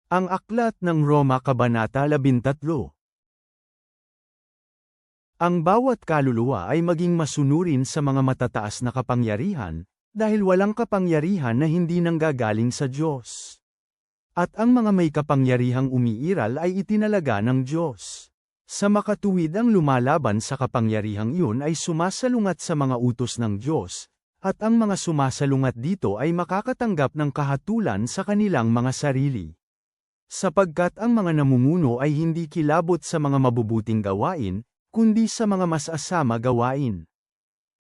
Ang Aklat ng Roma Kabanata 13. Ang bawat kaluluwa ay maging masunurin sa mga matataas na kapangyarihan, dahil walang kapangyarihan na hindi nanggagaling sa Diyos. At ang mga may kapangyarihang umiiral ay itinalaga ng Diyos. Sa makatuwid ang lumalaban sa kapangyarihang iyon ay sumasalungat sa mga utos ng Diyos, at ang mga sumasalungat dito ay makakatanggap ng kahatulan sa kanilang mga sarili. Sapagkat ang mga namumuno ay hindi kilabot sa mga mabubuting gawain, kundi sa mga mas asama gawain.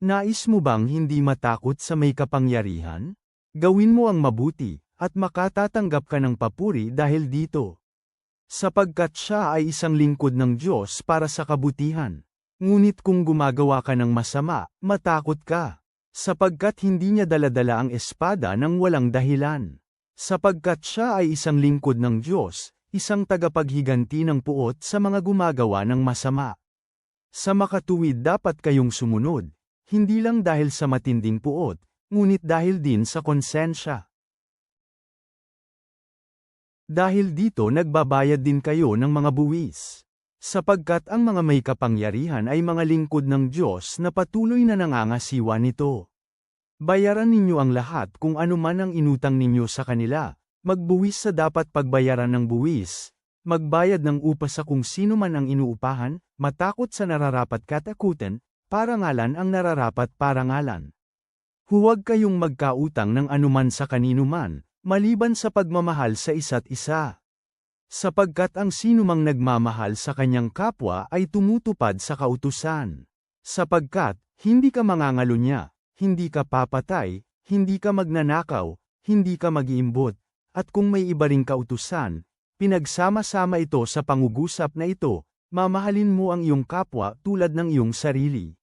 Nais mo bang hindi matakot sa may kapangyarihan? Gawin mo ang mabuti, at makatatanggap ka ng papuri dahil dito. Sapagkat siya ay isang lingkod ng Diyos para sa kabutihan. Ngunit kung gumagawa ka ng masama, matakot ka. Sapagkat hindi niya daladala ang espada ng walang dahilan. Sapagkat siya ay isang lingkod ng Diyos, isang tagapaghiganti ng puot sa mga gumagawa ng masama. Sa makatuwid dapat kayong sumunod, hindi lang dahil sa matinding puot, ngunit dahil din sa konsensya. Dahil dito nagbabayad din kayo ng mga buwis. Sapagkat ang mga may kapangyarihan ay mga lingkod ng Diyos na patuloy na nangangasiwa nito. Bayaran ninyo ang lahat kung ano man ang inutang ninyo sa kanila, magbuwis sa dapat pagbayaran ng buwis, magbayad ng upa sa kung sino man ang inuupahan, matakot sa nararapat katakutan, parangalan ang nararapat parangalan. Huwag kayong magkautang ng anuman sa kanino man, maliban sa pagmamahal sa isa't isa. Sapagkat ang sinumang nagmamahal sa kanyang kapwa ay tumutupad sa kautusan. Sapagkat, hindi ka mangangalunya, hindi ka papatay, hindi ka magnanakaw, hindi ka mag-iimbot, at kung may iba ring kautusan, pinagsama-sama ito sa pangugusap na ito, mamahalin mo ang iyong kapwa tulad ng iyong sarili.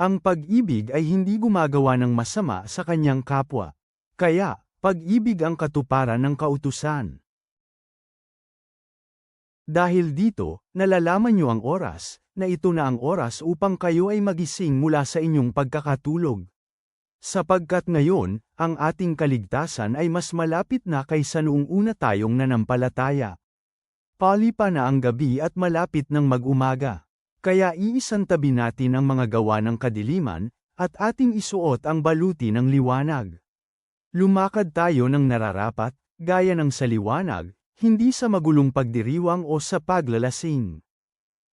Ang pag-ibig ay hindi gumagawa ng masama sa kanyang kapwa. Kaya, pag-ibig ang katuparan ng kautusan. Dahil dito, nalalaman niyo ang oras, na ito na ang oras upang kayo ay magising mula sa inyong pagkakatulog. Sapagkat ngayon, ang ating kaligtasan ay mas malapit na kaysa noong una tayong nanampalataya. Palipa na ang gabi at malapit ng mag-umaga. Kaya iisantabi natin ang mga gawa ng kadiliman, at ating isuot ang baluti ng liwanag. Lumakad tayo ng nararapat, gaya ng sa liwanag, hindi sa magulong pagdiriwang o sa paglalasing.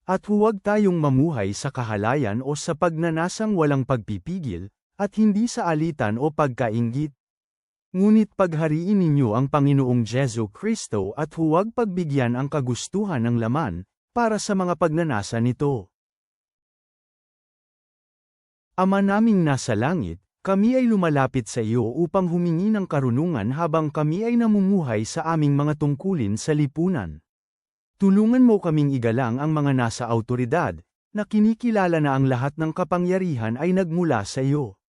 At huwag tayong mamuhay sa kahalayan o sa pagnanasang walang pagpipigil, at hindi sa alitan o pagkainggit. Ngunit paghariin ninyo ang Panginoong Jesu-Kristo at huwag pagbigyan ang kagustuhan ng laman, para sa mga pagnanasa nito. Ama naming nasa langit, kami ay lumalapit sa iyo upang humingi ng karunungan habang kami ay namumuhay sa aming mga tungkulin sa lipunan. Tulungan mo kaming igalang ang mga nasa awtoridad, na kinikilala na ang lahat ng kapangyarihan ay nagmula sa iyo.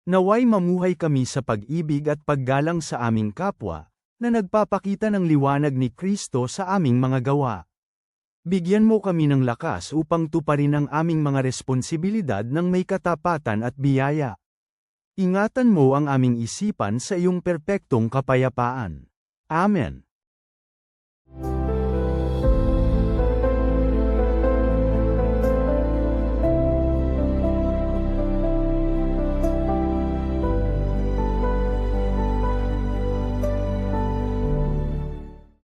Naway mamuhay kami sa pag-ibig at paggalang sa aming kapwa, na nagpapakita ng liwanag ni Kristo sa aming mga gawa. Bigyan mo kami ng lakas upang tuparin ang aming mga responsibilidad ng may katapatan at biyaya. Ingatan mo ang aming isipan sa iyong perpektong kapayapaan. Amen.